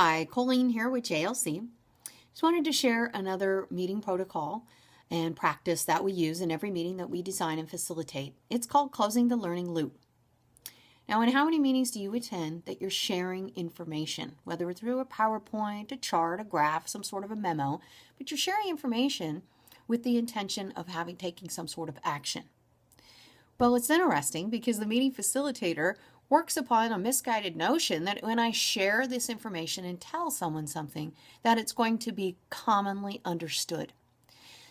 Hi, Colleen here with JLC. Just wanted to share another meeting protocol and practice that we use in every meeting that we design and facilitate. It's called closing the learning loop. Now, in how many meetings do you attend that you're sharing information, whether it's through a PowerPoint, a chart, a graph, some sort of a memo, but you're sharing information with the intention of taking some sort of action? Well, it's interesting because the meeting facilitator works upon a misguided notion that when I share this information and tell someone something, that it's going to be commonly understood.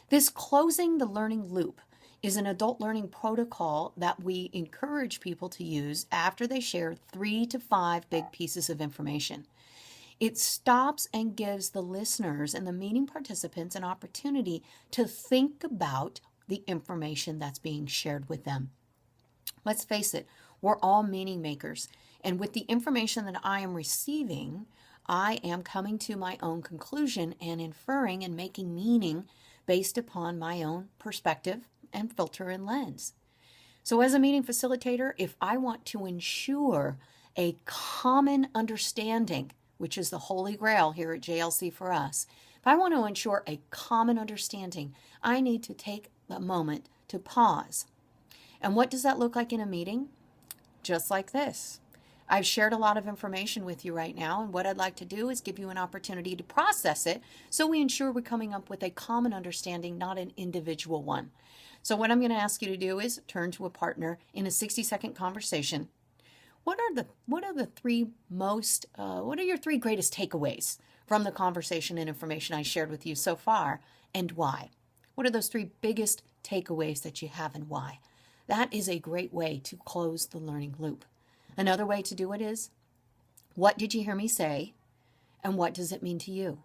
This closing the learning loop is an adult learning protocol that we encourage people to use after they share 3 to 5 big pieces of information. It stops and gives the listeners and the meeting participants an opportunity to think about the information that's being shared with them. Let's face it, we're all meaning makers, and with the information that I am receiving, I am coming to my own conclusion and inferring and making meaning based upon my own perspective and filter and lens. So as a meeting facilitator, if I want to ensure a common understanding, which is the holy grail here at JLC for us, if I want to ensure a common understanding, I need to take a moment to pause. And what does that look like in a meeting? Just like this. I've shared a lot of information with you right now, and what I'd like to do is give you an opportunity to process it so we ensure we're coming up with a common understanding, not an individual one. So what I'm going to ask you to do is turn to a partner in a 60-second conversation. What are your 3 greatest takeaways from the conversation and information I shared with you so far, and why? What are those 3 biggest takeaways that you have, and why? That is a great way to close the learning loop. Another way to do it is, what did you hear me say, and what does it mean to you?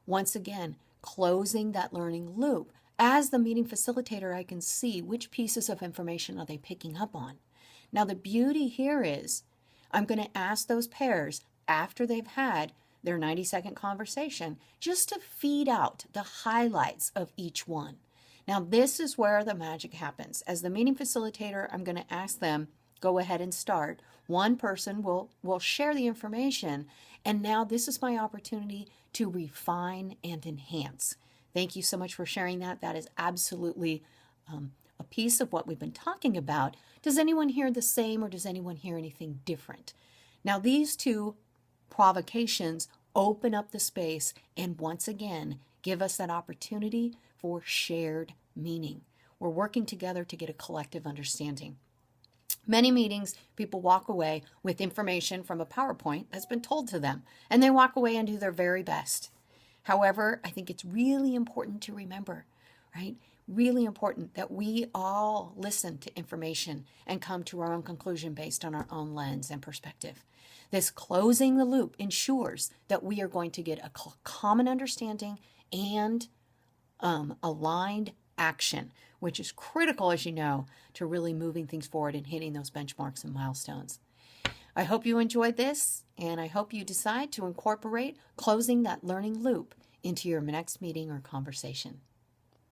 Once again, closing that learning loop. As the meeting facilitator, I can see which pieces of information are they picking up on. Now, the beauty here is, I'm going to ask those pairs after they've had their 90-second conversation just to feed out the highlights of each one. Now, this is where the magic happens. As the meeting facilitator, I'm going to ask them, go ahead and start. One person will share the information, and now this is my opportunity to refine and enhance. Thank you so much for sharing that. That is absolutely a piece of what we've been talking about. Does anyone hear the same, or does anyone hear anything different? Now, these 2 provocations open up the space and once again give us that opportunity for shared meaning. We're working together to get a collective understanding. Many meetings, people walk away with information from a PowerPoint that's been told to them, and they walk away and do their very best. However, I think it's really important to remember, right? Really important that we all listen to information and come to our own conclusion based on our own lens and perspective. This closing the loop ensures that we are going to get a common understanding and aligned action, which is critical, as you know, to really moving things forward and hitting those benchmarks and milestones. I hope you enjoyed this, and I hope you decide to incorporate closing that learning loop into your next meeting or conversation.